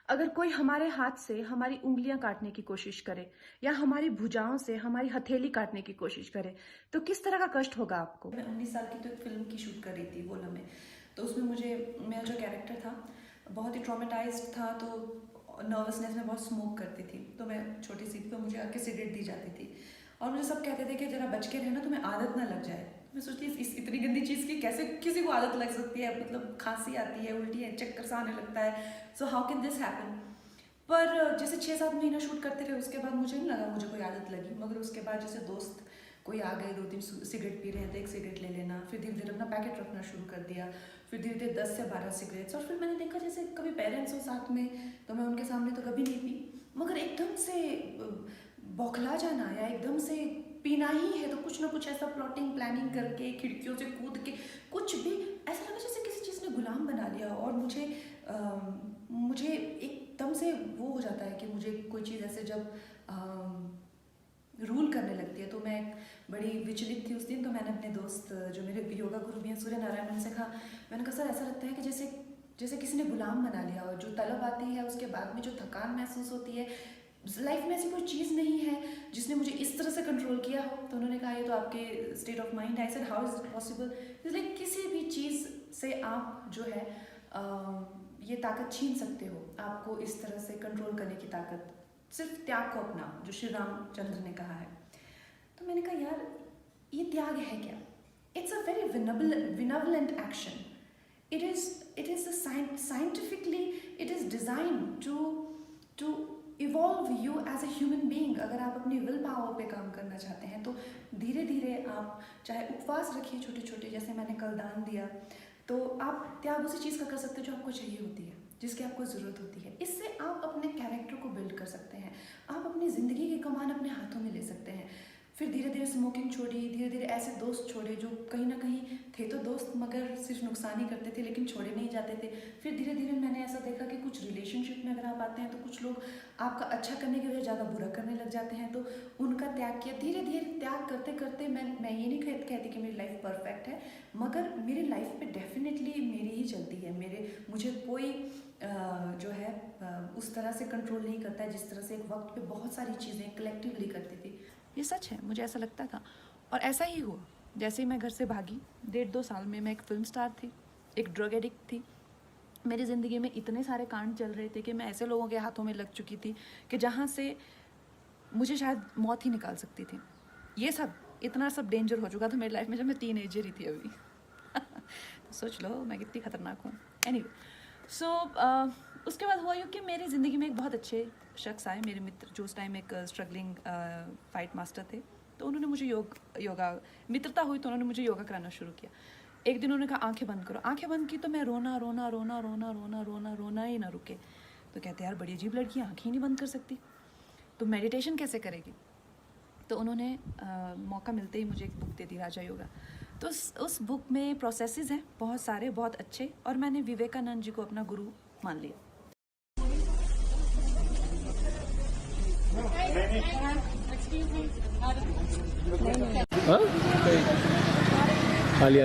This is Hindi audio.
अगर कोई हमारे हाथ से हमारी उंगलियां काटने की कोशिश करे या हमारी भुजाओं से हमारी हथेली काटने की कोशिश करे तो किस तरह का कष्ट होगा आपको। मैं 19 साल की तो एक फिल्म की शूट कर रही थी वोला में। तो उसमें मेरा जो कैरेक्टर था बहुत ही ट्रॉमेटाइज्ड था। तो नर्वसनेस में बहुत स्मोक करती थी। तो मैं छोटी सी थी तो मुझे आके सिगरेट दी जाती थी और मुझे सब कहते थे कि जरा बच के रहना, तुम्हें आदत ना लग जाए। मैं सोचती इस इतनी गंदी चीज़ की कैसे किसी को आदत लग सकती है। मतलब खांसी आती है, उल्टी है, चक्कर सा आने लगता है। So how can this happen. पर जैसे 6-7 महीना शूट करते रहे उसके बाद मुझे नहीं लगा मुझे कोई आदत लगी। मगर उसके बाद जैसे दोस्त कोई आ गए, 2-3 सिगरेट पी रहे हैं तो एक सिगरेट ले लेना, फिर धीरे धीरे अपना पैकेट रखना शुरू कर दिया, फिर धीरे धीरे 10 से 12 सिगरेट्स। और फिर मैंने देखा जैसे कभी पेरेंट्स हो साथ में तो मैं उनके सामने तो कभी नहीं पी, मगर एकदम से बौखला जाना या एकदम से पीना ही है तो कुछ ना कुछ ऐसा प्लॉटिंग प्लानिंग करके खिड़कियों से कूद के कुछ भी ऐसा लगा जैसे किसी चीज़ ने गुलाम बना लिया। और मुझे एकदम से वो हो जाता है कि मुझे कोई चीज़ ऐसे जब रूल करने लगती है। तो मैं बड़ी विचलित थी उस दिन। तो मैंने अपने दोस्त जो मेरे योगा गुरु भी हैं सूर्य नारायण, उनसे कहा, मैंने कहा सर ऐसा लगता है कि जैसे किसी ने गुलाम बना लिया। और जो तलब आती है उसके बाद में जो थकान महसूस होती है, लाइफ में ऐसी कोई चीज़ नहीं है जिसने मुझे इस तरह से कंट्रोल किया हो। तो उन्होंने कहा ये तो आपके स्टेट ऑफ माइंड है। I said how is it possible. इसलिए किसी भी चीज़ से आप जो है ये ताकत छीन सकते हो, आपको इस तरह से कंट्रोल करने की ताकत सिर्फ त्याग को अपना, जो श्री रामचंद्र ने कहा है। तो मैंने कहा यार ये त्याग है क्या? It's a very benevolent action. It is scientifically it is design to evolve you as a human being. अगर आप अपनी विल पावर पे काम करना चाहते हैं तो धीरे धीरे आप चाहे उपवास रखिए छोटे छोटे, जैसे मैंने कल दान दिया, तो आप त्याग उसी चीज़ का कर सकते हो जो आपको चाहिए होती है, जिसकी आपको ज़रूरत होती है। इससे आप अपने कैरेक्टर को बिल्ड कर सकते हैं, आप अपनी ज़िंदगी की कमान अपने हाथों में ले सकते हैं। फिर धीरे धीरे स्मोकिंग छोड़ी, धीरे धीरे ऐसे दोस्त छोड़े जो कहीं ना कहीं थे तो दोस्त मगर सिर्फ नुकसान ही करते थे लेकिन छोड़े नहीं जाते थे। फिर धीरे धीरे मैंने ऐसा देखा कि कुछ रिलेशनशिप में अगर आप आते हैं तो कुछ लोग आपका अच्छा करने की वजह ज़्यादा बुरा करने लग जाते हैं, तो उनका त्याग किया। धीरे धीरे त्याग करते करते मैं ये नहीं कहती कि मेरी लाइफ परफेक्ट है, मगर मेरी लाइफ पे डेफिनेटली मेरी ही चलती है। मुझे कोई जो है उस तरह से कंट्रोल नहीं करता है जिस तरह से एक वक्त पे बहुत सारी चीज़ें कलेक्टिवली करती थी। ये सच है, मुझे ऐसा लगता था और ऐसा ही हुआ। जैसे ही मैं घर से भागी, 1.5-2 साल में मैं एक फिल्म स्टार थी, एक ड्रग एडिक्ट थी। मेरी ज़िंदगी में इतने सारे कांड चल रहे थे कि मैं ऐसे लोगों के हाथों में लग चुकी थी कि जहाँ से मुझे शायद मौत ही निकाल सकती थी। ये सब इतना सब डेंजर हो चुका था मेरी लाइफ में जब मैं टीनेजर ही थी अभी। तो सोच लो मैं कितनी खतरनाक हूँ। एनीवे, सो उसके बाद हुआ यूँ कि मेरी ज़िंदगी में एक बहुत अच्छे शख्स आए, मेरे मित्र, जो उस टाइम एक स्ट्रगलिंग फाइट मास्टर थे। तो उन्होंने मुझे योगा मित्रता हुई तो उन्होंने मुझे योगा कराना शुरू किया। एक दिन उन्होंने कहा आंखें बंद करो। आंखें बंद की तो मैं रोना ही ना रुके। तो कहते यार बड़ी अजीब लड़की, आंखें ही नहीं बंद कर सकती, तो मेडिटेशन कैसे करेगी? तो उन्होंने मौका मिलते ही मुझे एक बुक दे दी, राजा योगा। तो उस बुक में प्रोसेसेस हैं बहुत सारे, बहुत अच्छे, और मैंने विवेकानंद जी को अपना गुरु मान लिया। थाली